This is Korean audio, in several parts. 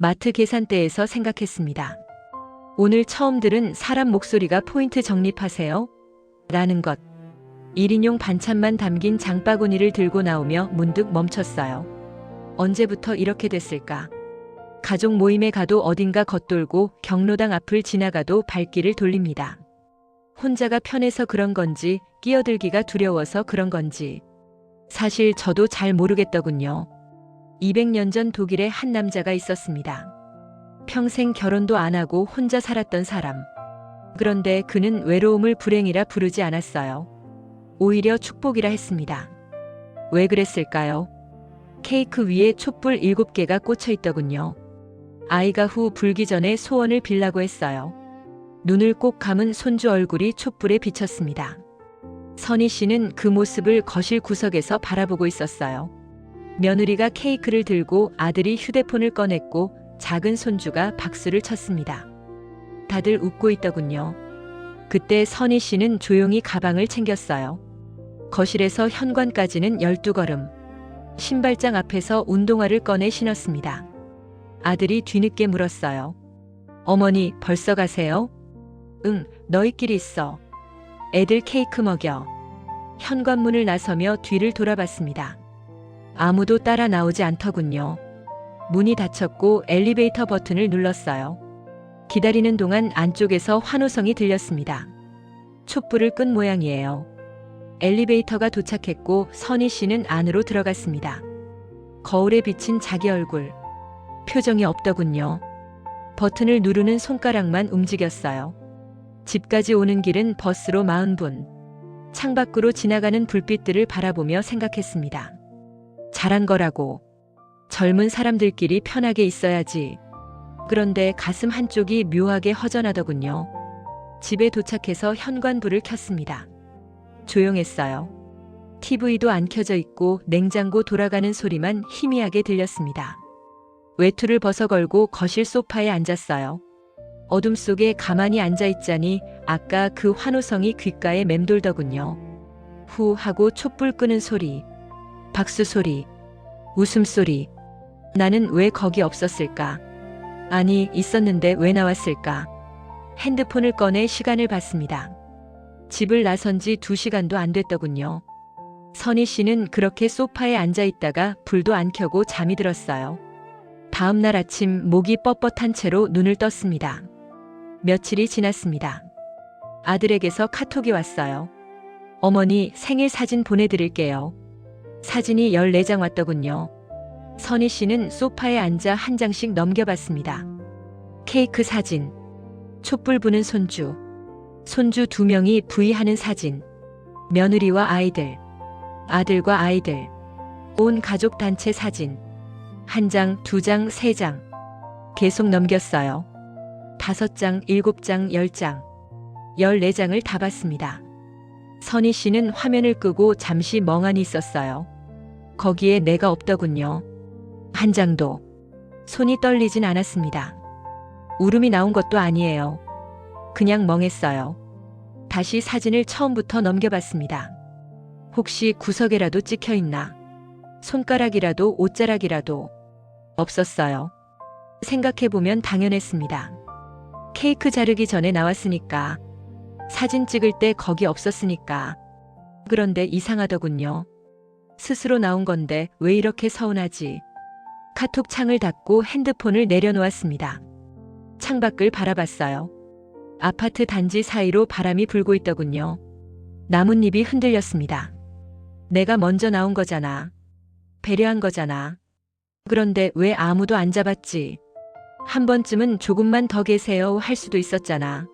마트 계산대에서 생각했습니다. 오늘 처음 들은 사람 목소리가 포인트 적립하세요? 라는 것. 1인용 반찬만 담긴 장바구니를 들고 나오며 문득 멈췄어요. 언제부터 이렇게 됐을까? 가족 모임에 가도 어딘가 겉돌고 경로당 앞을 지나가도 발길을 돌립니다. 혼자가 편해서 그런 건지 끼어들기가 두려워서 그런 건지 사실 저도 잘 모르겠더군요. 200년 전 독일에 한 남자가 있었습니다. 평생 결혼도 안 하고 혼자 살았던 사람. 그런데 그는 외로움을 불행이라 부르지 않았어요. 오히려 축복이라 했습니다. 왜 그랬을까요? 케이크 위에 촛불 7개가 꽂혀 있더군요. 아이가 후 불기 전에 소원을 빌라고 했어요. 눈을 꼭 감은 손주 얼굴이 촛불에 비쳤습니다. 선희 씨는 그 모습을 거실 구석에서 바라보고 있었어요. 며느리가 케이크를 들고 아들이 휴대폰을 꺼냈고 작은 손주가 박수를 쳤습니다. 다들 웃고 있더군요. 그때 선희 씨는 조용히 가방을 챙겼어요. 거실에서 현관까지는 12걸음. 신발장 앞에서 운동화를 꺼내 신었습니다. 아들이 뒤늦게 물었어요. 어머니, 벌써 가세요? 응, 너희끼리 있어. 애들 케이크 먹여. 현관문을 나서며 뒤를 돌아봤습니다. 아무도 따라 나오지 않더군요. 문이 닫혔고 엘리베이터 버튼을 눌렀어요. 기다리는 동안 안쪽에서 환호성이 들렸습니다. 촛불을 끈 모양이에요. 엘리베이터가 도착했고 선희 씨는 안으로 들어갔습니다. 거울에 비친 자기 얼굴. 표정이 없더군요. 버튼을 누르는 손가락만 움직였어요. 집까지 오는 길은 버스로 40분. 창밖으로 지나가는 불빛들을 바라보며 생각했습니다. 잘한 거라고. 젊은 사람들끼리 편하게 있어야지. 그런데 가슴 한쪽이 묘하게 허전하더군요. 집에 도착해서 현관불을 켰습니다. 조용했어요. TV도 안 켜져 있고 냉장고 돌아가는 소리만 희미하게 들렸습니다. 외투를 벗어 걸고 거실 소파에 앉았어요. 어둠 속에 가만히 앉아있자니 아까 그 환호성이 귓가에 맴돌더군요. 후 하고 촛불 끄는 소리, 박수 소리, 웃음소리. 나는 왜 거기 없었을까? 아니, 있었는데 왜 나왔을까? 핸드폰을 꺼내 시간을 봤습니다. 집을 나선 지 2시간도 안 됐더군요. 선희 씨는 그렇게 소파에 앉아있다가 불도 안 켜고 잠이 들었어요. 다음 날 아침 목이 뻣뻣한 채로 눈을 떴습니다. 며칠이 지났습니다. 아들에게서 카톡이 왔어요. 어머니, 생일 사진 보내드릴게요. 사진이 14장 왔더군요. 선희 씨는 소파에 앉아 한 장씩 넘겨봤습니다. 케이크 사진, 촛불 부는 손주, 손주 2명이 부위하는 사진, 며느리와 아이들, 아들과 아이들, 온 가족 단체 사진, 1장, 2장, 3장. 계속 넘겼어요. 5장, 7장, 10장, 14장을 다 봤습니다. 선희 씨는 화면을 끄고 잠시 멍하니 있었어요. 거기에 내가 없더군요. 한 장도. 손이 떨리진 않았습니다. 울음이 나온 것도 아니에요. 그냥 멍했어요. 다시 사진을 처음부터 넘겨봤습니다. 혹시 구석에라도 찍혀 있나? 손가락이라도 옷자락이라도. 없었어요. 생각해보면 당연했습니다. 케이크 자르기 전에 나왔으니까. 사진 찍을 때 거기 없었으니까. 그런데 이상하더군요. 스스로 나온 건데 왜 이렇게 서운하지? 카톡 창을 닫고 핸드폰을 내려놓았습니다. 창밖을 바라봤어요. 아파트 단지 사이로 바람이 불고 있더군요. 나뭇잎이 흔들렸습니다. 내가 먼저 나온 거잖아. 배려한 거잖아. 그런데 왜 아무도 안 잡았지? 한 번쯤은 조금만 더 계세요 할 수도 있었잖아.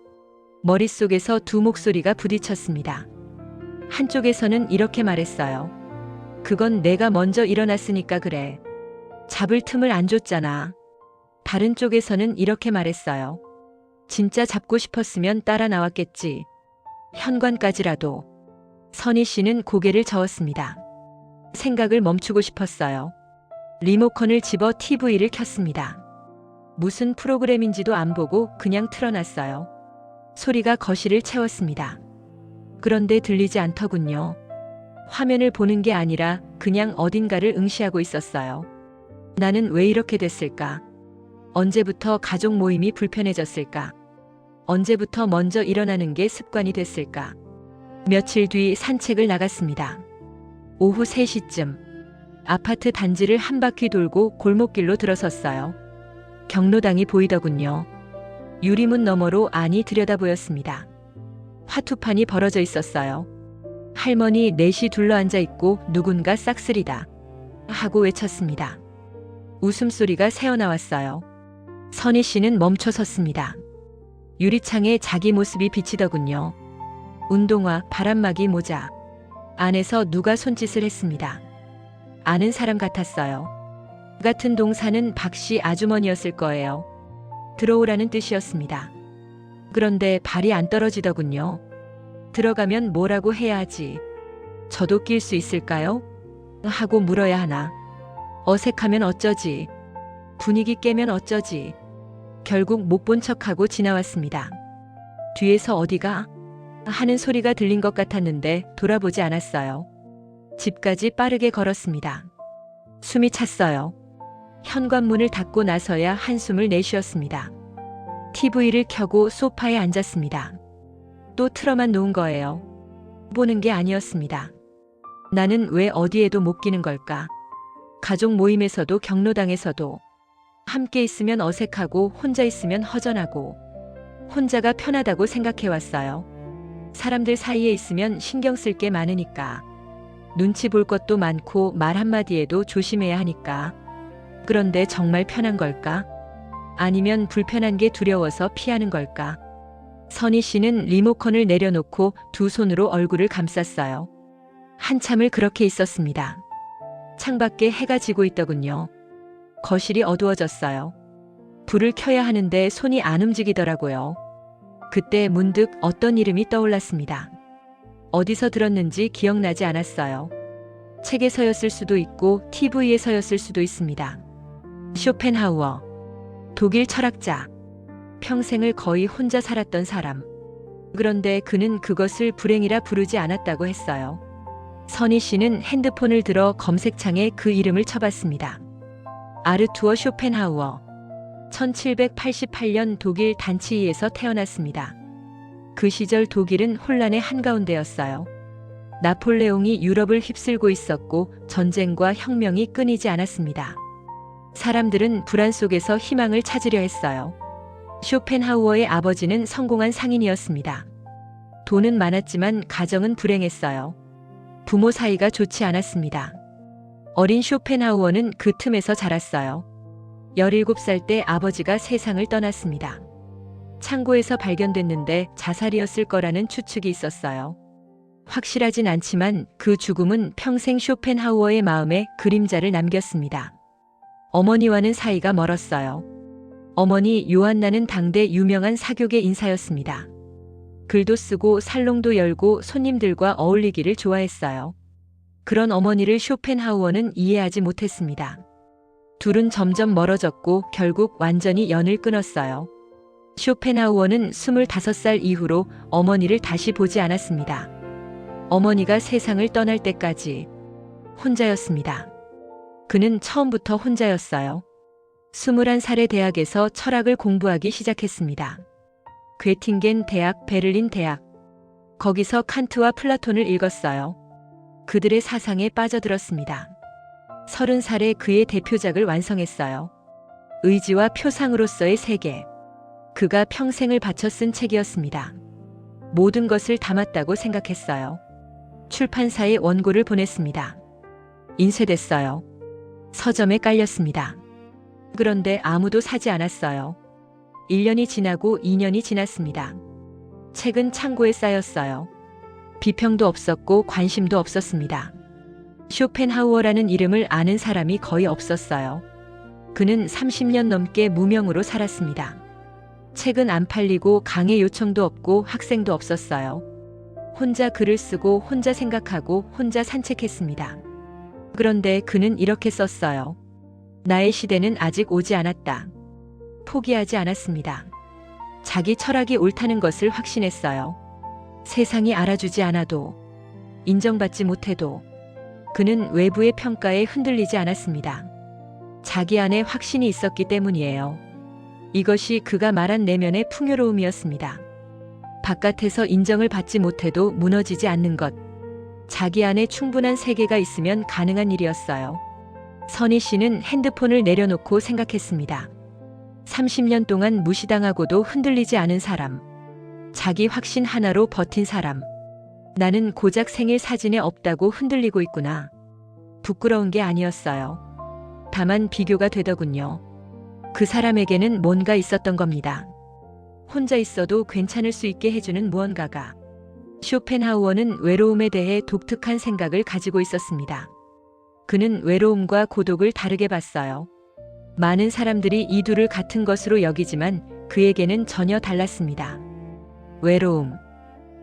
머릿속에서 두 목소리가 부딪혔습니다. 한쪽에서는 이렇게 말했어요. 그건 내가 먼저 일어났으니까 그래. 잡을 틈을 안 줬잖아. 다른 쪽에서는 이렇게 말했어요. 진짜 잡고 싶었으면 따라 나왔겠지. 현관까지라도. 선희 씨는 고개를 저었습니다. 생각을 멈추고 싶었어요. 리모컨을 집어 TV를 켰습니다. 무슨 프로그램인지도 안 보고 그냥 틀어놨어요. 소리가 거실을 채웠습니다. 그런데 들리지 않더군요. 화면을 보는 게 아니라 그냥 어딘가를 응시하고 있었어요. 나는 왜 이렇게 됐을까? 언제부터 가족 모임이 불편해졌을까? 언제부터 먼저 일어나는 게 습관이 됐을까? 며칠 뒤 산책을 나갔습니다. 오후 3시쯤 아파트 단지를 한 바퀴 돌고 골목길로 들어섰어요. 경로당이 보이더군요. 유리문 너머로 안이 들여다 보였습니다. 화투판이 벌어져 있었어요. 할머니 넷이 둘러앉아 있고 누군가 싹쓸이다 하고 외쳤습니다. 웃음소리가 새어나왔어요. 선희 씨는 멈춰 섰습니다. 유리창에 자기 모습이 비치더군요. 운동화, 바람막이, 모자. 안에서 누가 손짓을 했습니다. 아는 사람 같았어요. 같은 동사는 박씨 아주머니였을 거예요. 들어오라는 뜻이었습니다. 그런데 발이 안 떨어지더군요. 들어가면 뭐라고 해야 하지? 저도 낄 수 있을까요? 하고 물어야 하나? 어색하면 어쩌지? 분위기 깨면 어쩌지? 결국 못 본 척하고 지나왔습니다. 뒤에서 어디가? 하는 소리가 들린 것 같았는데 돌아보지 않았어요. 집까지 빠르게 걸었습니다. 숨이 찼어요. 현관문을 닫고 나서야 한숨을 내쉬었습니다. TV를 켜고 소파에 앉았습니다. 또 틀어만 놓은 거예요. 보는 게 아니었습니다. 나는 왜 어디에도 못 끼는 걸까? 가족 모임에서도 경로당에서도 함께 있으면 어색하고 혼자 있으면 허전하고 혼자가 편하다고 생각해왔어요. 사람들 사이에 있으면 신경 쓸 게 많으니까. 눈치 볼 것도 많고 말 한마디에도 조심해야 하니까. 그런데 정말 편한 걸까? 아니면 불편한 게 두려워서 피하는 걸까? 선희 씨는 리모컨을 내려놓고 두 손으로 얼굴을 감쌌어요. 한참을 그렇게 있었습니다. 창밖에 해가 지고 있더군요. 거실이 어두워졌어요. 불을 켜야 하는데 손이 안 움직이더라고요. 그때 문득 어떤 이름이 떠올랐습니다. 어디서 들었는지 기억나지 않았어요. 책에서였을 수도 있고 TV에서였을 수도 있습니다. 쇼펜하우어. 독일 철학자. 평생을 거의 혼자 살았던 사람. 그런데 그는 그것을 불행이라 부르지 않았다고 했어요. 선희 씨는 핸드폰을 들어 검색창에 그 이름을 쳐봤습니다. 아르투어 쇼펜하우어. 1788년 독일 단치히에서 태어났습니다. 그 시절 독일은 혼란의 한가운데였어요. 나폴레옹이 유럽을 휩쓸고 있었고 전쟁과 혁명이 끊이지 않았습니다. 사람들은 불안 속에서 희망을 찾으려 했어요. 쇼펜하우어의 아버지는 성공한 상인이었습니다. 돈은 많았지만 가정은 불행했어요. 부모 사이가 좋지 않았습니다. 어린 쇼펜하우어는 그 틈에서 자랐어요. 17살 때 아버지가 세상을 떠났습니다. 창고에서 발견됐는데 자살이었을 거라는 추측이 있었어요. 확실하진 않지만 그 죽음은 평생 쇼펜하우어의 마음에 그림자를 남겼습니다. 어머니와는 사이가 멀었어요. 어머니 요한나는 당대 유명한 사교계 인사였습니다. 글도 쓰고 살롱도 열고 손님들과 어울리기를 좋아했어요. 그런 어머니를 쇼펜하우어는 이해하지 못했습니다. 둘은 점점 멀어졌고 결국 완전히 연을 끊었어요. 쇼펜하우어는 25살 이후로 어머니를 다시 보지 않았습니다. 어머니가 세상을 떠날 때까지 혼자였습니다. 그는 처음부터 혼자였어요. 21살의 대학에서 철학을 공부하기 시작했습니다. 괴팅겐 대학, 베를린 대학. 거기서 칸트와 플라톤을 읽었어요. 그들의 사상에 빠져들었습니다. 30살에 그의 대표작을 완성했어요. 의지와 표상으로서의 세계. 그가 평생을 바쳐 쓴 책이었습니다. 모든 것을 담았다고 생각했어요. 출판사에 원고를 보냈습니다. 인쇄됐어요. 서점에 깔렸습니다. 그런데 아무도 사지 않았어요. 1년이 지나고 2년이 지났습니다. 책은 창고에 쌓였어요. 비평도 없었고 관심도 없었습니다. 쇼펜하우어라는 이름을 아는 사람이 거의 없었어요. 그는 30년 넘게 무명으로 살았습니다. 책은 안 팔리고 강의 요청도 없고 학생도 없었어요. 혼자 글을 쓰고 혼자 생각하고 혼자 산책했습니다. 그런데 그는 이렇게 썼어요. 나의 시대는 아직 오지 않았다. 포기하지 않았습니다. 자기 철학이 옳다는 것을 확신했어요. 세상이 알아주지 않아도, 인정받지 못해도 그는 외부의 평가에 흔들리지 않았습니다. 자기 안에 확신이 있었기 때문이에요. 이것이 그가 말한 내면의 풍요로움이었습니다. 바깥에서 인정을 받지 못해도 무너지지 않는 것. 자기 안에 충분한 세계가 있으면 가능한 일이었어요. 선희 씨는 핸드폰을 내려놓고 생각했습니다. 30년 동안 무시당하고도 흔들리지 않은 사람. 자기 확신 하나로 버틴 사람. 나는 고작 생일 사진에 없다고 흔들리고 있구나. 부끄러운 게 아니었어요. 다만 비교가 되더군요. 그 사람에게는 뭔가 있었던 겁니다. 혼자 있어도 괜찮을 수 있게 해주는 무언가가. 쇼펜하우어는 외로움에 대해 독특한 생각을 가지고 있었습니다. 그는 외로움과 고독을 다르게 봤어요. 많은 사람들이 이 둘을 같은 것으로 여기지만 그에게는 전혀 달랐습니다. 외로움.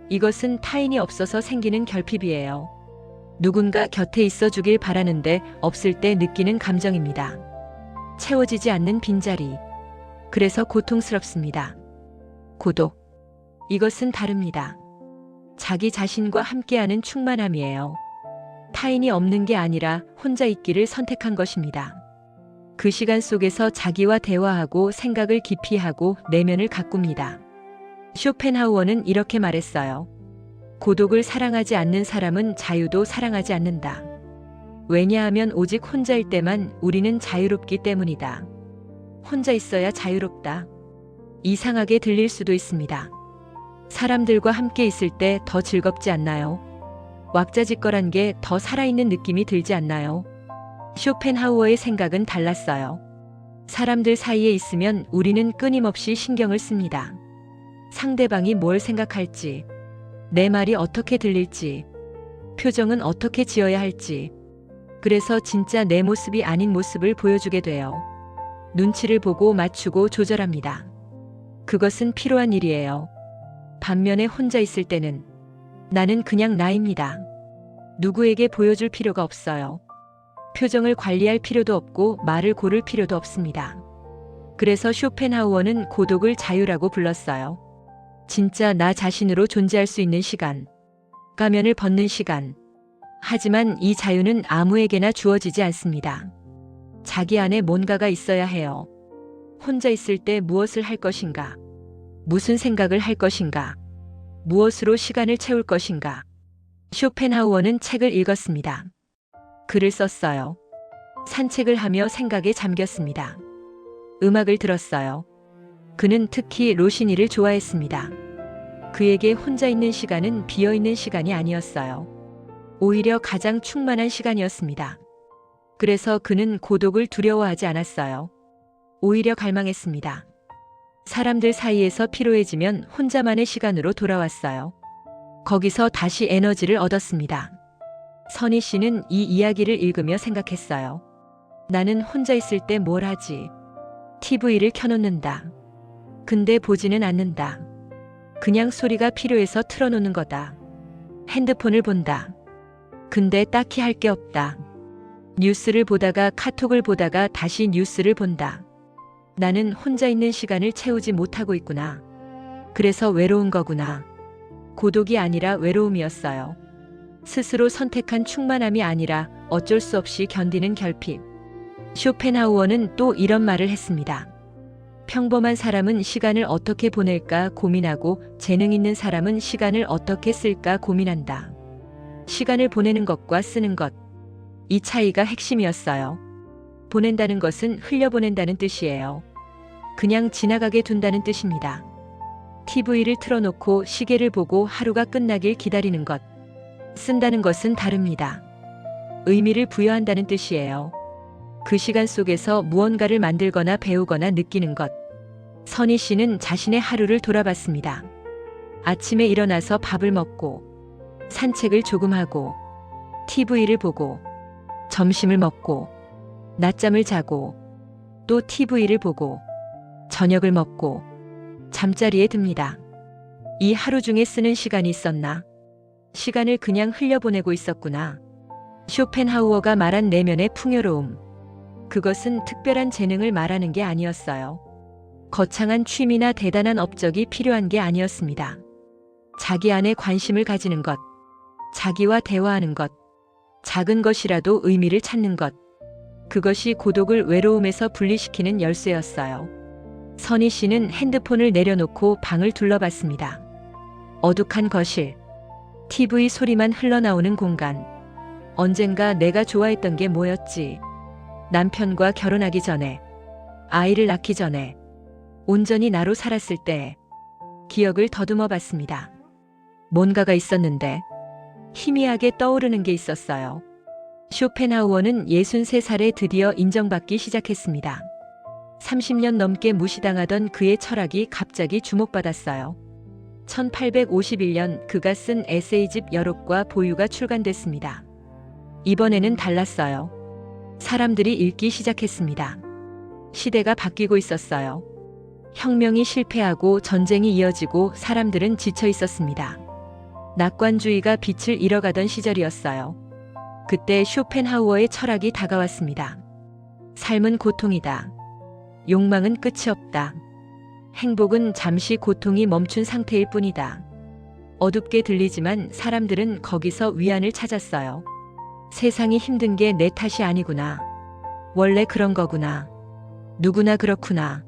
이것은 타인이 없어서 생기는 결핍이에요. 누군가 곁에 있어 주길 바라는데 없을 때 느끼는 감정입니다. 채워지지 않는 빈자리. 그래서 고통스럽습니다. 고독. 이것은 다릅니다. 자기 자신과 함께하는 충만함이에요. 타인이 없는 게 아니라 혼자 있기를 선택한 것입니다. 그 시간 속에서 자기와 대화하고 생각을 깊이 하고 내면을 가꿉니다. 쇼펜하우어는 이렇게 말했어요. 고독을 사랑하지 않는 사람은 자유도 사랑하지 않는다. 왜냐하면 오직 혼자일 때만 우리는 자유롭기 때문이다. 혼자 있어야 자유롭다. 이상하게 들릴 수도 있습니다. 사람들과 함께 있을 때 더 즐겁지 않나요? 왁자지껄한 게 더 살아있는 느낌이 들지 않나요? 쇼펜하우어의 생각은 달랐어요. 사람들 사이에 있으면 우리는 끊임없이 신경을 씁니다. 상대방이 뭘 생각할지, 내 말이 어떻게 들릴지, 표정은 어떻게 지어야 할지. 그래서 진짜 내 모습이 아닌 모습을 보여주게 돼요. 눈치를 보고 맞추고 조절합니다. 그것은 필요한 일이에요. 반면에 혼자 있을 때는 나는 그냥 나입니다. 누구에게 보여줄 필요가 없어요. 표정을 관리할 필요도 없고 말을 고를 필요도 없습니다. 그래서 쇼펜하우어는 고독을 자유라고 불렀어요. 진짜 나 자신으로 존재할 수 있는 시간. 가면을 벗는 시간. 하지만 이 자유는 아무에게나 주어지지 않습니다. 자기 안에 뭔가가 있어야 해요. 혼자 있을 때 무엇을 할 것인가? 무슨 생각을 할 것인가? 무엇으로 시간을 채울 것인가? 쇼펜하우어는 책을 읽었습니다. 글을 썼어요. 산책을 하며 생각에 잠겼습니다. 음악을 들었어요. 그는 특히 로시니를 좋아했습니다. 그에게 혼자 있는 시간은 비어있는 시간이 아니었어요. 오히려 가장 충만한 시간이었습니다. 그래서 그는 고독을 두려워하지 않았어요. 오히려 갈망했습니다. 사람들 사이에서 피로해지면 혼자만의 시간으로 돌아왔어요. 거기서 다시 에너지를 얻었습니다. 선희 씨는 이 이야기를 읽으며 생각했어요. 나는 혼자 있을 때 뭘 하지? TV를 켜놓는다. 근데 보지는 않는다. 그냥 소리가 필요해서 틀어놓는 거다. 핸드폰을 본다. 근데 딱히 할 게 없다. 뉴스를 보다가 카톡을 보다가 다시 뉴스를 본다. 나는 혼자 있는 시간을 채우지 못하고 있구나. 그래서 외로운 거구나. 고독이 아니라 외로움이었어요. 스스로 선택한 충만함이 아니라 어쩔 수 없이 견디는 결핍. 쇼펜하우어는 또 이런 말을 했습니다. 평범한 사람은 시간을 어떻게 보낼까 고민하고 재능 있는 사람은 시간을 어떻게 쓸까 고민한다. 시간을 보내는 것과 쓰는 것. 이 차이가 핵심이었어요. 보낸다는 것은 흘려보낸다는 뜻이에요. 그냥 지나가게 둔다는 뜻입니다. TV를 틀어놓고 시계를 보고 하루가 끝나길 기다리는 것. 쓴다는 것은 다릅니다. 의미를 부여한다는 뜻이에요. 그 시간 속에서 무언가를 만들거나 배우거나 느끼는 것. 선희 씨는 자신의 하루를 돌아봤습니다. 아침에 일어나서 밥을 먹고, 산책을 조금 하고, TV를 보고, 점심을 먹고, 낮잠을 자고, 또 TV를 보고, 저녁을 먹고, 잠자리에 듭니다. 이 하루 중에 쓰는 시간이 있었나? 시간을 그냥 흘려보내고 있었구나. 쇼펜하우어가 말한 내면의 풍요로움. 그것은 특별한 재능을 말하는 게 아니었어요. 거창한 취미나 대단한 업적이 필요한 게 아니었습니다. 자기 안에 관심을 가지는 것, 자기와 대화하는 것, 작은 것이라도 의미를 찾는 것. 그것이 고독을 외로움에서 분리시키는 열쇠였어요. 선희 씨는 핸드폰을 내려놓고 방을 둘러봤습니다. 어둑한 거실, TV 소리만 흘러나오는 공간. 언젠가 내가 좋아했던 게 뭐였지? 남편과 결혼하기 전에, 아이를 낳기 전에, 온전히 나로 살았을 때 기억을 더듬어 봤습니다. 뭔가가 있었는데 희미하게 떠오르는 게 있었어요. 쇼펜하우어는 63살에 드디어 인정받기 시작했습니다. 30년 넘게 무시당하던 그의 철학이 갑자기 주목받았어요. 1851년 그가 쓴 에세이집 여록과 보유가 출간됐습니다. 이번에는 달랐어요. 사람들이 읽기 시작했습니다. 시대가 바뀌고 있었어요. 혁명이 실패하고 전쟁이 이어지고 사람들은 지쳐 있었습니다. 낙관주의가 빛을 잃어가던 시절이었어요. 그때 쇼펜하우어의 철학이 다가왔습니다. 삶은 고통이다. 욕망은 끝이 없다. 행복은 잠시 고통이 멈춘 상태일 뿐이다. 어둡게 들리지만 사람들은 거기서 위안을 찾았어요. 세상이 힘든 게 내 탓이 아니구나. 원래 그런 거구나. 누구나 그렇구나.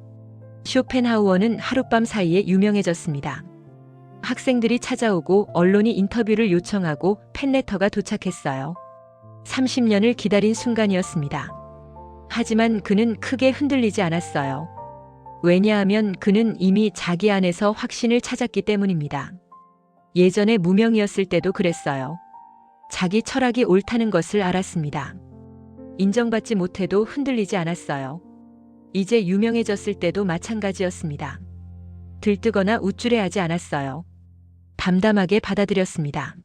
쇼펜하우어는 하룻밤 사이에 유명해졌습니다. 학생들이 찾아오고 언론이 인터뷰를 요청하고 팬레터가 도착했어요. 30년을 기다린 순간이었습니다. 하지만 그는 크게 흔들리지 않았어요. 왜냐하면 그는 이미 자기 안에서 확신을 찾았기 때문입니다. 예전에 무명이었을 때도 그랬어요. 자기 철학이 옳다는 것을 알았습니다. 인정받지 못해도 흔들리지 않았어요. 이제 유명해졌을 때도 마찬가지였습니다. 들뜨거나 우쭐해하지 않았어요. 담담하게 받아들였습니다.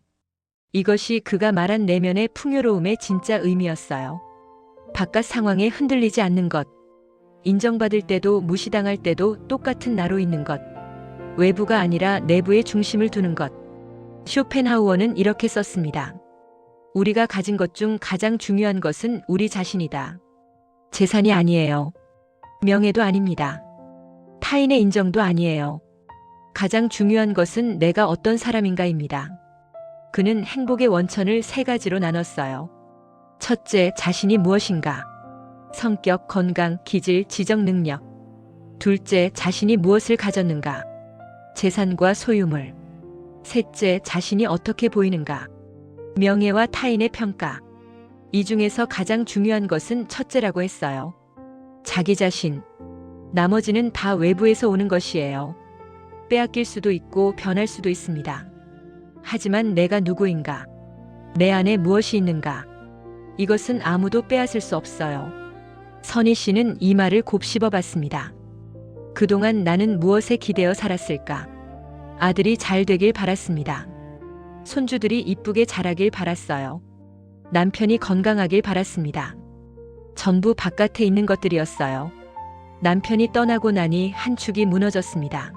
이것이 그가 말한 내면의 풍요로움의 진짜 의미였어요. 바깥 상황에 흔들리지 않는 것, 인정받을 때도 무시당할 때도 똑같은 나로 있는 것, 외부가 아니라 내부에 중심을 두는 것. 쇼펜하우어는 이렇게 썼습니다. 우리가 가진 것 중 가장 중요한 것은 우리 자신이다. 재산이 아니에요. 명예도 아닙니다. 타인의 인정도 아니에요. 가장 중요한 것은 내가 어떤 사람인가입니다. 그는 행복의 원천을 세 가지로 나눴어요. 첫째, 자신이 무엇인가. 성격, 건강, 기질, 지적 능력. 둘째, 자신이 무엇을 가졌는가. 재산과 소유물. 셋째, 자신이 어떻게 보이는가. 명예와 타인의 평가. 이 중에서 가장 중요한 것은 첫째라고 했어요. 자기 자신. 나머지는 다 외부에서 오는 것이에요. 빼앗길 수도 있고 변할 수도 있습니다. 하지만 내가 누구인가? 내 안에 무엇이 있는가? 이것은 아무도 빼앗을 수 없어요. 선희 씨는 이 말을 곱씹어 봤습니다. 그동안 나는 무엇에 기대어 살았을까? 아들이 잘 되길 바랐습니다. 손주들이 이쁘게 자라길 바랐어요. 남편이 건강하길 바랐습니다. 전부 바깥에 있는 것들이었어요. 남편이 떠나고 나니 한 축이 무너졌습니다.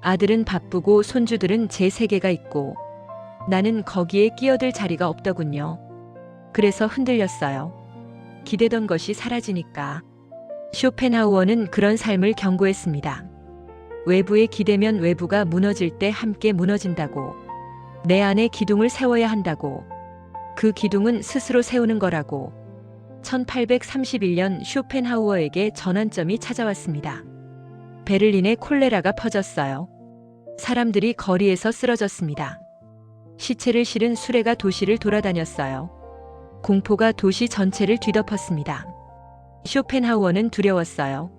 아들은 바쁘고 손주들은 제 세계가 있고 나는 거기에 끼어들 자리가 없더군요. 그래서 흔들렸어요. 기대던 것이 사라지니까. 쇼펜하우어는 그런 삶을 경고했습니다. 외부에 기대면 외부가 무너질 때 함께 무너진다고. 내 안에 기둥을 세워야 한다고. 그 기둥은 스스로 세우는 거라고. 1831년 쇼펜하우어에게 전환점이 찾아왔습니다. 베를린에 콜레라가 퍼졌어요. 사람들이 거리에서 쓰러졌습니다. 시체를 실은 수레가 도시를 돌아다녔어요. 공포가 도시 전체를 뒤덮었습니다. 쇼펜하우어는 두려웠어요.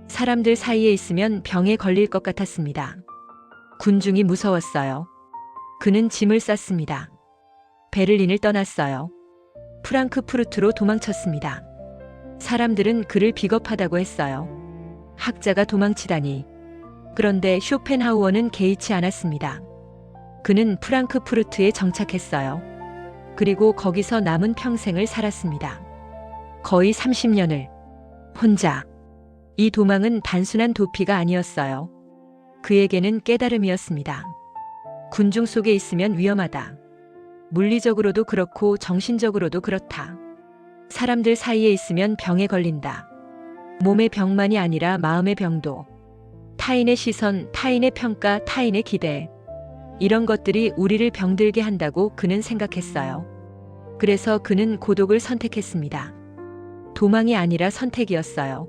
사람들 사이에 있으면 병에 걸릴 것 같았습니다. 군중이 무서웠어요. 그는 짐을 쌌습니다. 베를린을 떠났어요. 프랑크푸르트로 도망쳤습니다. 사람들은 그를 비겁하다고 했어요. 학자가 도망치다니. 그런데 쇼펜하우어는 개의치 않았습니다. 그는 프랑크푸르트에 정착했어요. 그리고 거기서 남은 평생을 살았습니다. 거의 30년을 혼자. 이 도망은 단순한 도피가 아니었어요. 그에게는 깨달음이었습니다. 군중 속에 있으면 위험하다. 물리적으로도 그렇고 정신적으로도 그렇다. 사람들 사이에 있으면 병에 걸린다. 몸의 병만이 아니라 마음의 병도. 타인의 시선, 타인의 평가, 타인의 기대. 이런 것들이 우리를 병들게 한다고 그는 생각했어요. 그래서 그는 고독을 선택했습니다. 도망이 아니라 선택이었어요.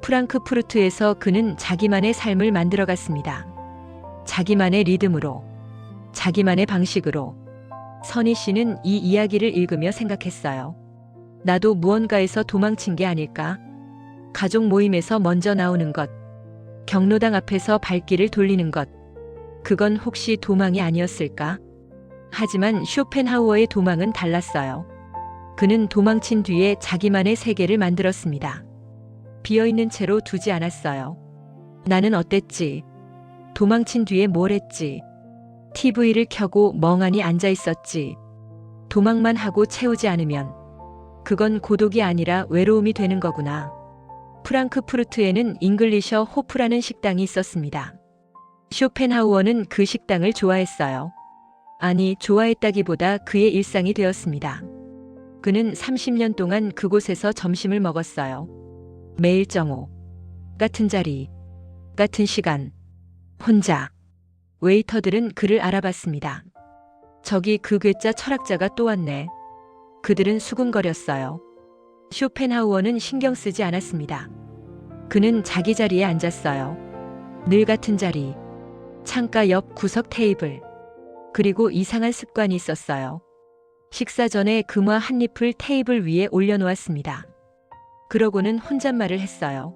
프랑크푸르트에서 그는 자기만의 삶을 만들어갔습니다. 자기만의 리듬으로, 자기만의 방식으로. 선희 씨는 이 이야기를 읽으며 생각했어요. 나도 무언가에서 도망친 게 아닐까? 가족 모임에서 먼저 나오는 것, 경로당 앞에서 발길을 돌리는 것, 그건 혹시 도망이 아니었을까? 하지만 쇼펜하우어의 도망은 달랐어요. 그는 도망친 뒤에 자기만의 세계를 만들었습니다. 비어있는 채로 두지 않았어요. 나는 어땠지? 도망친 뒤에 뭘 했지? TV를 켜고 멍하니 앉아 있었지. 도망만 하고 채우지 않으면 그건 고독이 아니라 외로움이 되는 거구나. 프랑크푸르트에는 잉글리셔 호프라는 식당이 있었습니다. 쇼펜하우어는 그 식당을 좋아했어요. 아니, 좋아했다기보다 그의 일상이 되었습니다. 그는 30년 동안 그곳에서 점심을 먹었어요. 매일 정오, 같은 자리, 같은 시간, 혼자. 웨이터들은 그를 알아봤습니다. 저기 그 괴짜 철학자가 또 왔네. 그들은 수군거렸어요. 쇼펜하우어는 신경 쓰지 않았습니다. 그는 자기 자리에 앉았어요. 늘 같은 자리, 창가 옆 구석 테이블. 그리고 이상한 습관이 있었어요. 식사 전에 금화 한 잎을 테이블 위에 올려놓았습니다. 그러고는 혼잣말을 했어요.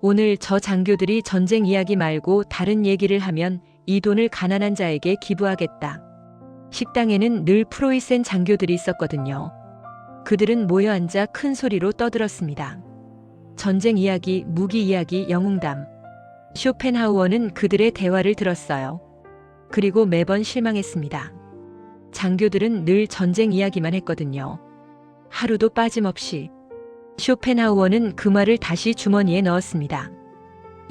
오늘 저 장교들이 전쟁 이야기 말고 다른 얘기를 하면 이 돈을 가난한 자에게 기부하겠다. 식당에는 늘 프로이센 장교들이 있었거든요. 그들은 모여 앉아 큰 소리로 떠들었습니다. 전쟁 이야기, 무기 이야기, 영웅담. 쇼펜하우어는 그들의 대화를 들었어요. 그리고 매번 실망했습니다. 장교들은 늘 전쟁 이야기만 했거든요. 하루도 빠짐없이. 쇼펜하우어는 그 말을 다시 주머니에 넣었습니다.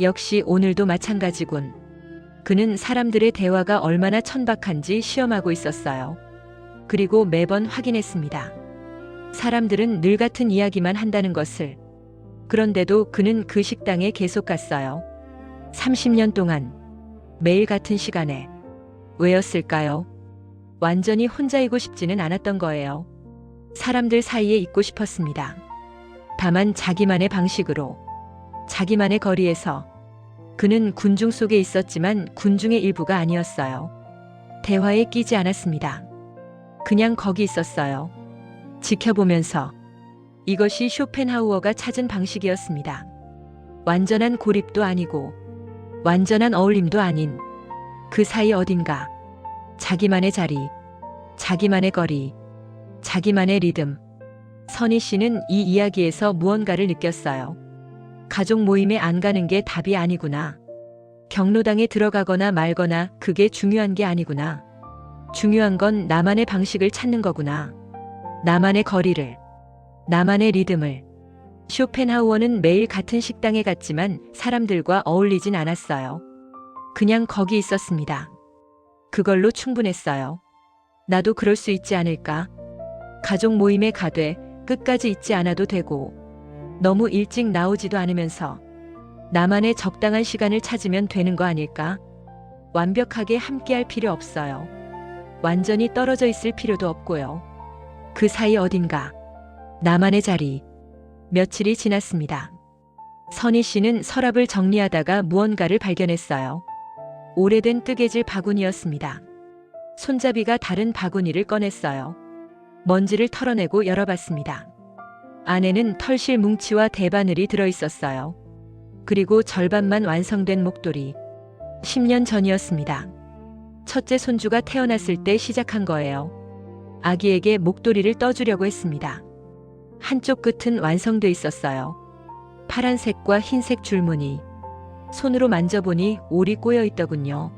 역시 오늘도 마찬가지군. 그는 사람들의 대화가 얼마나 천박한지 시험하고 있었어요. 그리고 매번 확인했습니다. 사람들은 늘 같은 이야기만 한다는 것을. 그런데도 그는 그 식당에 계속 갔어요. 30년 동안. 매일 같은 시간에. 왜였을까요? 완전히 혼자이고 싶지는 않았던 거예요. 사람들 사이에 있고 싶었습니다. 다만 자기만의 방식으로, 자기만의 거리에서. 그는 군중 속에 있었지만 군중의 일부가 아니었어요. 대화에 끼지 않았습니다. 그냥 거기 있었어요. 지켜보면서. 이것이 쇼펜하우어가 찾은 방식이었습니다. 완전한 고립도 아니고 완전한 어울림도 아닌 그 사이 어딘가. 자기만의 자리, 자기만의 거리, 자기만의 리듬. 선희 씨는 이 이야기에서 무언가를 느꼈어요. 가족 모임에 안 가는 게 답이 아니구나. 경로당에 들어가거나 말거나 그게 중요한 게 아니구나. 중요한 건 나만의 방식을 찾는 거구나. 나만의 거리를, 나만의 리듬을. 쇼펜하우어는 매일 같은 식당에 갔지만 사람들과 어울리진 않았어요. 그냥 거기 있었습니다. 그걸로 충분했어요. 나도 그럴 수 있지 않을까? 가족 모임에 가되 끝까지 있지 않아도 되고, 너무 일찍 나오지도 않으면서 나만의 적당한 시간을 찾으면 되는 거 아닐까? 완벽하게 함께할 필요 없어요. 완전히 떨어져 있을 필요도 없고요. 그 사이 어딘가. 나만의 자리. 며칠이 지났습니다. 선희 씨는 서랍을 정리하다가 무언가를 발견했어요. 오래된 뜨개질 바구니였습니다. 손잡이가 다른 바구니를 꺼냈어요. 먼지를 털어내고 열어봤습니다. 안에는 털실 뭉치와 대바늘이 들어있었어요. 그리고 절반만 완성된 목도리. 10년 전이었습니다. 첫째 손주가 태어났을 때 시작한 거예요. 아기에게 목도리를 떠주려고 했습니다. 한쪽 끝은 완성돼 있었어요. 파란색과 흰색 줄무늬. 손으로 만져보니 올이 꼬여 있더군요.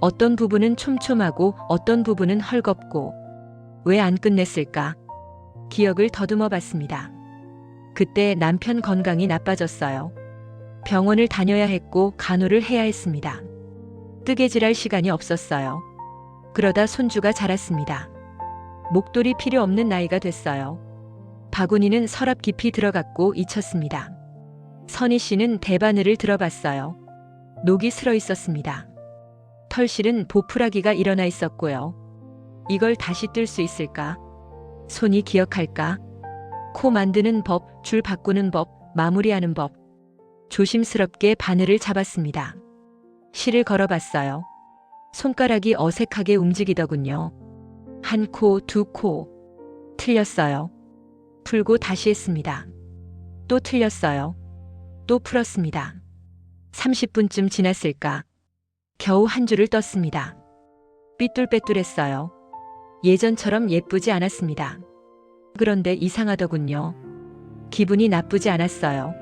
어떤 부분은 촘촘하고 어떤 부분은 헐겁고. 왜 안 끝냈을까? 기억을 더듬어 봤습니다. 그때 남편 건강이 나빠졌어요. 병원을 다녀야 했고 간호를 해야 했습니다. 뜨개질할 시간이 없었어요. 그러다 손주가 자랐습니다. 목도리 필요 없는 나이가 됐어요. 바구니는 서랍 깊이 들어갔고 잊혔습니다. 선희 씨는 대바늘을 들어봤어요. 녹이 슬어 있었습니다. 털실은 보풀하기가 일어나 있었고요. 이걸 다시 뜰 수 있을까? 손이 기억할까? 코 만드는 법, 줄 바꾸는 법, 마무리하는 법. 조심스럽게 바늘을 잡았습니다. 실을 걸어봤어요. 손가락이 어색하게 움직이더군요. 한 코, 두 코. 틀렸어요. 풀고 다시 했습니다. 또 틀렸어요. 또 풀었습니다. 30분쯤 지났을까. 겨우 한 줄을 떴습니다. 삐뚤빼뚤했어요. 예전처럼 예쁘지 않았습니다. 그런데 이상하더군요. 기분이 나쁘지 않았어요.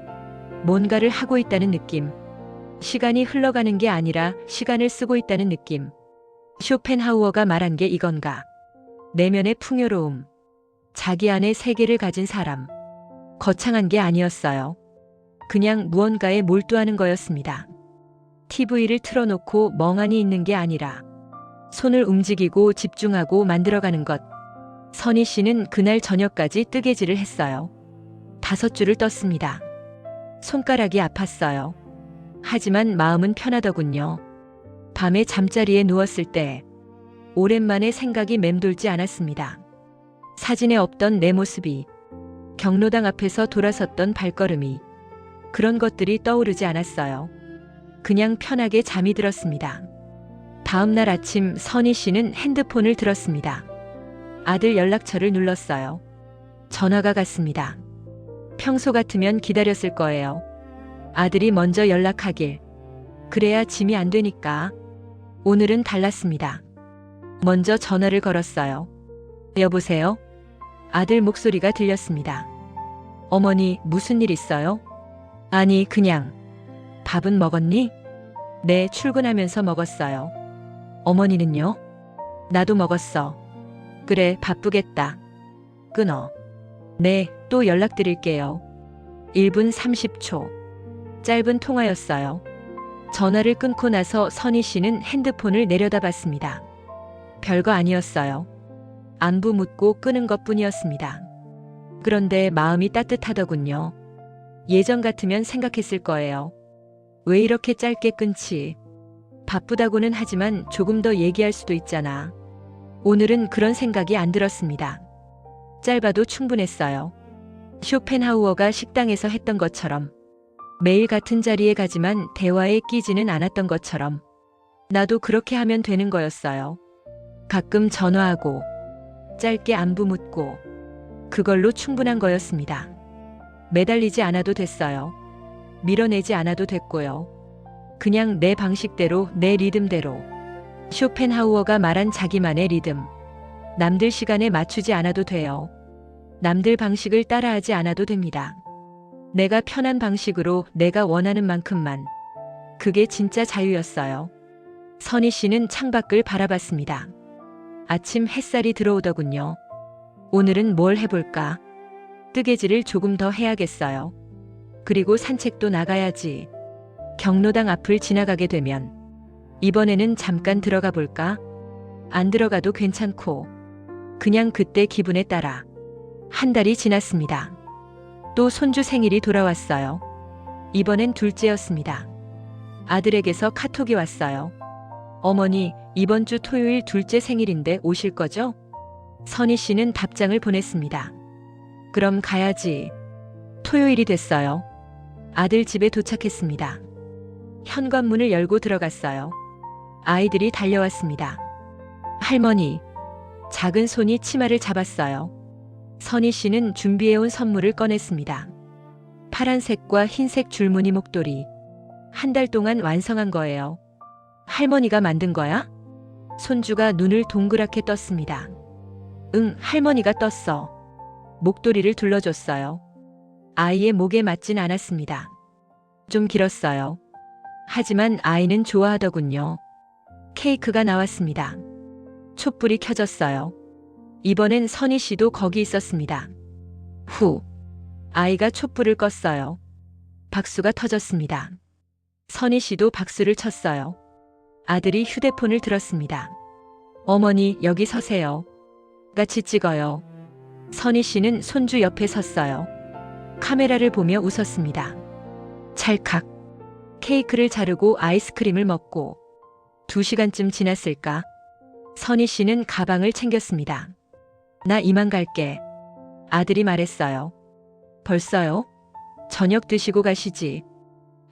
뭔가를 하고 있다는 느낌. 시간이 흘러가는 게 아니라 시간을 쓰고 있다는 느낌. 쇼펜하우어가 말한 게 이건가. 내면의 풍요로움. 자기 안에 세계를 가진 사람. 거창한 게 아니었어요. 그냥 무언가에 몰두하는 거였습니다. TV를 틀어놓고 멍하니 있는 게 아니라 손을 움직이고 집중하고 만들어가는 것. 선희 씨는 그날 저녁까지 뜨개질을 했어요. 5줄을 떴습니다. 손가락이 아팠어요. 하지만 마음은 편하더군요. 밤에 잠자리에 누웠을 때 오랜만에 생각이 맴돌지 않았습니다. 사진에 없던 내 모습이, 경로당 앞에서 돌아섰던 발걸음이, 그런 것들이 떠오르지 않았어요. 그냥 편하게 잠이 들었습니다. 다음 날 아침 선희 씨는 핸드폰을 들었습니다. 아들 연락처를 눌렀어요. 전화가 갔습니다. 평소 같으면 기다렸을 거예요. 아들이 먼저 연락하길. 그래야 짐이 안 되니까. 오늘은 달랐습니다. 먼저 전화를 걸었어요. 여보세요? 아들 목소리가 들렸습니다. 어머니, 무슨 일 있어요? 아니, 그냥. 밥은 먹었니? 네, 출근하면서 먹었어요. 어머니는요? 나도 먹었어. 그래, 바쁘겠다. 끊어. 네, 또 연락드릴게요. 1분 30초. 짧은 통화였어요. 전화를 끊고 나서 선희 씨는 핸드폰을 내려다봤습니다. 별거 아니었어요. 안부 묻고 끄는 것뿐이었습니다. 그런데 마음이 따뜻하더군요. 예전 같으면 생각했을 거예요. 왜 이렇게 짧게 끊지? 바쁘다고는 하지만 조금 더 얘기할 수도 있잖아. 오늘은 그런 생각이 안 들었습니다. 짧아도 충분했어요. 쇼펜하우어가 식당에서 했던 것처럼, 매일 같은 자리에 가지만 대화에 끼지는 않았던 것처럼, 나도 그렇게 하면 되는 거였어요. 가끔 전화하고, 짧게 안부 묻고, 그걸로 충분한 거였습니다. 매달리지 않아도 됐어요. 밀어내지 않아도 됐고요. 그냥 내 방식대로, 내 리듬대로. 쇼펜하우어가 말한 자기만의 리듬. 남들 시간에 맞추지 않아도 돼요. 남들 방식을 따라하지 않아도 됩니다. 내가 편한 방식으로 내가 원하는 만큼만. 그게 진짜 자유였어요. 선희 씨는 창밖을 바라봤습니다. 아침 햇살이 들어오더군요. 오늘은 뭘 해볼까? 뜨개질을 조금 더 해야겠어요. 그리고 산책도 나가야지. 경로당 앞을 지나가게 되면 이번에는 잠깐 들어가 볼까? 안 들어가도 괜찮고 그냥 그때 기분에 따라. 한 달이 지났습니다. 또 손주 생일이 돌아왔어요. 이번엔 둘째였습니다. 아들에게서 카톡이 왔어요. 어머니, 이번 주 토요일 둘째 생일인데 오실 거죠? 선희 씨는 답장을 보냈습니다. 그럼 가야지. 토요일이 됐어요. 아들 집에 도착했습니다. 현관문을 열고 들어갔어요. 아이들이 달려왔습니다. 할머니. 작은 손이 치마를 잡았어요. 선희 씨는 준비해온 선물을 꺼냈습니다. 파란색과 흰색 줄무늬 목도리. 한 달 동안 완성한 거예요. 할머니가 만든 거야? 손주가 눈을 동그랗게 떴습니다. 응, 할머니가 떴어. 목도리를 둘러줬어요. 아이의 목에 맞진 않았습니다. 좀 길었어요. 하지만 아이는 좋아하더군요. 케이크가 나왔습니다. 촛불이 켜졌어요. 이번엔 선희 씨도 거기 있었습니다. 후. 아이가 촛불을 껐어요. 박수가 터졌습니다. 선희 씨도 박수를 쳤어요. 아들이 휴대폰을 들었습니다. 어머니, 여기 서세요. 같이 찍어요. 선희 씨는 손주 옆에 섰어요. 카메라를 보며 웃었습니다. 찰칵. 케이크를 자르고 아이스크림을 먹고 2시간쯤 지났을까? 선희 씨는 가방을 챙겼습니다. 나 이만 갈게. 아들이 말했어요. 벌써요? 저녁 드시고 가시지.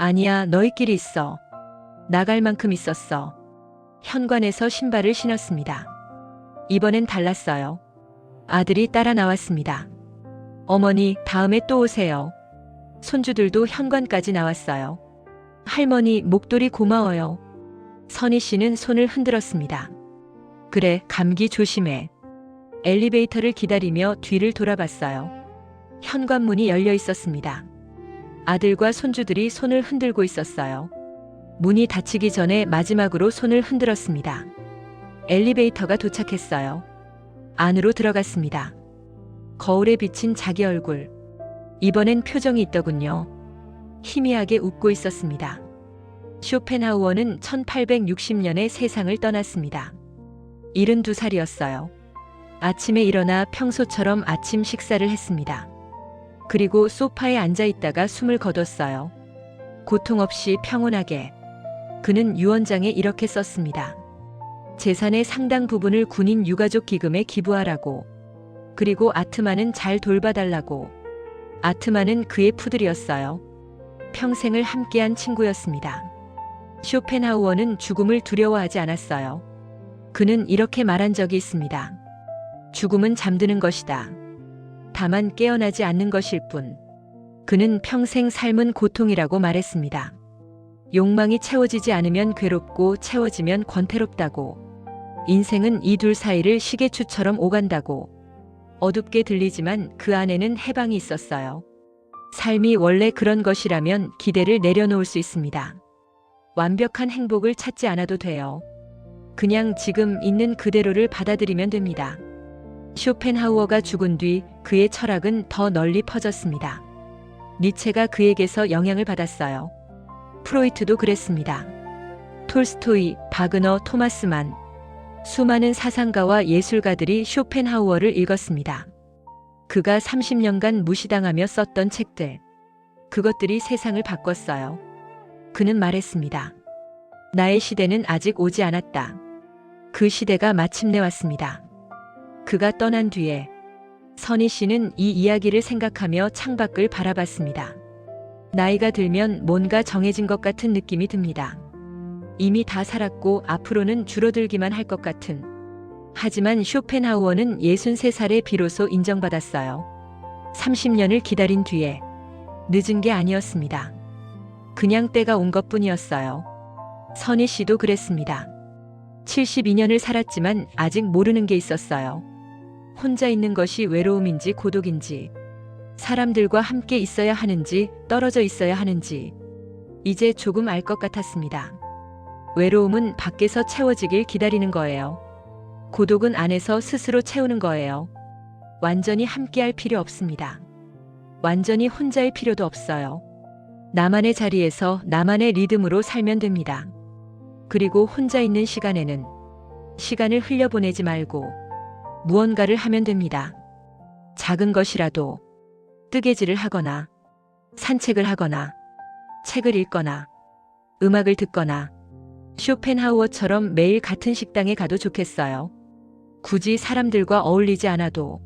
아니야, 너희끼리 있어. 나갈 만큼 있었어. 현관에서 신발을 신었습니다. 이번엔 달랐어요. 아들이 따라 나왔습니다. 어머니, 다음에 또 오세요. 손주들도 현관까지 나왔어요. 할머니, 목도리 고마워요. 선희 씨는 손을 흔들었습니다. 그래, 감기 조심해. 엘리베이터를 기다리며 뒤를 돌아봤어요. 현관문이 열려 있었습니다. 아들과 손주들이 손을 흔들고 있었어요. 문이 닫히기 전에 마지막으로 손을 흔들었습니다. 엘리베이터가 도착했어요. 안으로 들어갔습니다. 거울에 비친 자기 얼굴. 이번엔 표정이 있더군요. 희미하게 웃고 있었습니다. 쇼펜하우어는 1860년에 세상을 떠났습니다. 72살이었어요. 아침에 일어나 평소처럼 아침 식사를 했습니다. 그리고 소파에 앉아 있다가 숨을 거뒀어요. 고통 없이 평온하게. 그는 유언장에 이렇게 썼습니다. 재산의 상당 부분을 군인 유가족 기금에 기부하라고. 그리고 아트만은 잘 돌봐달라고. 아트만은 그의 푸들이었어요. 평생을 함께한 친구였습니다. 쇼펜하우어는 죽음을 두려워하지 않았어요. 그는 이렇게 말한 적이 있습니다. 죽음은 잠드는 것이다. 다만 깨어나지 않는 것일 뿐. 그는 평생 삶은 고통이라고 말했습니다. 욕망이 채워지지 않으면 괴롭고 채워지면 권태롭다고. 인생은 이 둘 사이를 시계추처럼 오간다고. 어둡게 들리지만 그 안에는 해방이 있었어요. 삶이 원래 그런 것이라면 기대를 내려놓을 수 있습니다. 완벽한 행복을 찾지 않아도 돼요. 그냥 지금 있는 그대로를 받아들이면 됩니다. 쇼펜하우어가 죽은 뒤 그의 철학은 더 널리 퍼졌습니다. 니체가 그에게서 영향을 받았어요. 프로이트도 그랬습니다. 톨스토이, 바그너, 토마스 만. 수많은 사상가와 예술가들이 쇼펜하우어를 읽었습니다. 그가 30년간 무시당하며 썼던 책들. 그것들이 세상을 바꿨어요. 그는 말했습니다. 나의 시대는 아직 오지 않았다. 그 시대가 마침내 왔습니다. 그가 떠난 뒤에 선희 씨는 이 이야기를 생각하며 창밖을 바라봤습니다. 나이가 들면 뭔가 정해진 것 같은 느낌이 듭니다. 이미 다 살았고 앞으로는 줄어들기만 할 것 같은. 하지만 쇼펜하우어는 63살에 비로소 인정받았어요. 30년을 기다린 뒤에. 늦은 게 아니었습니다. 그냥 때가 온 것뿐이었어요. 선희 씨도 그랬습니다. 72년을 살았지만 아직 모르는 게 있었어요. 혼자 있는 것이 외로움인지 고독인지, 사람들과 함께 있어야 하는지 떨어져 있어야 하는지, 이제 조금 알 것 같았습니다. 외로움은 밖에서 채워지길 기다리는 거예요. 고독은 안에서 스스로 채우는 거예요. 완전히 함께할 필요 없습니다. 완전히 혼자일 필요도 없어요. 나만의 자리에서 나만의 리듬으로 살면 됩니다. 그리고 혼자 있는 시간에는 시간을 흘려보내지 말고 무언가를 하면 됩니다. 작은 것이라도 뜨개질을 하거나 산책을 하거나 책을 읽거나 음악을 듣거나 쇼펜하우어처럼 매일 같은 식당에 가도 좋겠어요. 굳이 사람들과 어울리지 않아도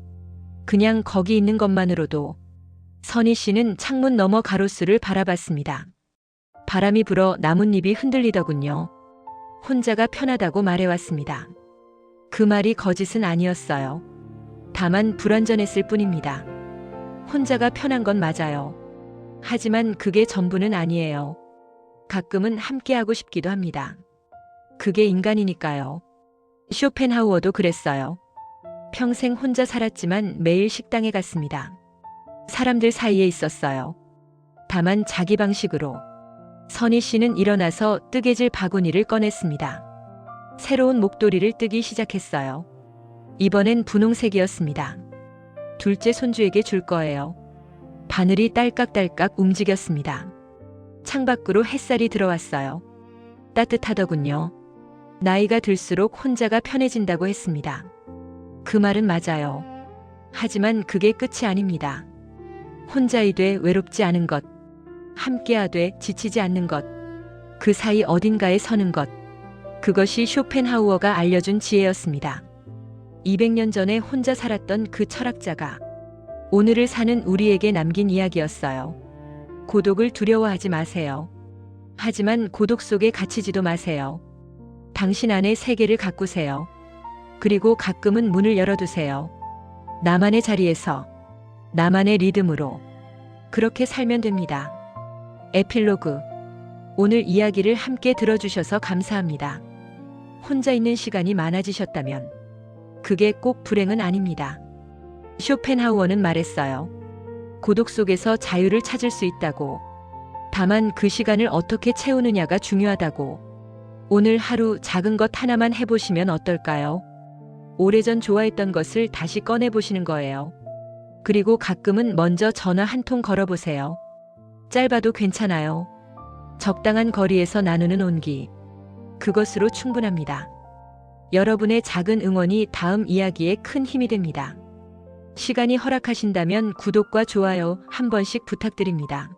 그냥 거기 있는 것만으로도. 선희 씨는 창문 너머 가로수를 바라봤습니다. 바람이 불어 나뭇잎이 흔들리더군요. 혼자가 편하다고 말해왔습니다. 그 말이 거짓은 아니었어요. 다만 불완전했을 뿐입니다. 혼자가 편한 건 맞아요. 하지만 그게 전부는 아니에요. 가끔은 함께하고 싶기도 합니다. 그게 인간이니까요. 쇼펜하우어도 그랬어요. 평생 혼자 살았지만 매일 식당에 갔습니다. 사람들 사이에 있었어요. 다만 자기 방식으로. 선희 씨는 일어나서 뜨개질 바구니를 꺼냈습니다. 새로운 목도리를 뜨기 시작했어요. 이번엔 분홍색이었습니다. 둘째 손주에게 줄 거예요. 바늘이 딸깍딸깍 움직였습니다. 창밖으로 햇살이 들어왔어요. 따뜻하더군요. 나이가 들수록 혼자가 편해진다고 했습니다. 그 말은 맞아요. 하지만 그게 끝이 아닙니다. 혼자이되 외롭지 않은 것, 함께하되 지치지 않는 것, 그 사이 어딘가에 서는 것, 그것이 쇼펜하우어가 알려준 지혜였습니다. 200년 전에 혼자 살았던 그 철학자가 오늘을 사는 우리에게 남긴 이야기였어요. 고독을 두려워하지 마세요. 하지만 고독 속에 갇히지도 마세요. 당신 안에 세계를 가꾸세요. 그리고 가끔은 문을 열어두세요. 나만의 자리에서, 나만의 리듬으로. 그렇게 살면 됩니다. 에필로그. 오늘 이야기를 함께 들어주셔서 감사합니다. 혼자 있는 시간이 많아지셨다면 그게 꼭 불행은 아닙니다. 쇼펜하우어는 말했어요. 고독 속에서 자유를 찾을 수 있다고. 다만 그 시간을 어떻게 채우느냐가 중요하다고. 오늘 하루 작은 것 하나만 해보시면 어떨까요? 오래전 좋아했던 것을 다시 꺼내보시는 거예요. 그리고 가끔은 먼저 전화 한 통 걸어보세요. 짧아도 괜찮아요. 적당한 거리에서 나누는 온기. 그것으로 충분합니다. 여러분의 작은 응원이 다음 이야기에 큰 힘이 됩니다. 시간이 허락하신다면 구독과 좋아요 한 번씩 부탁드립니다.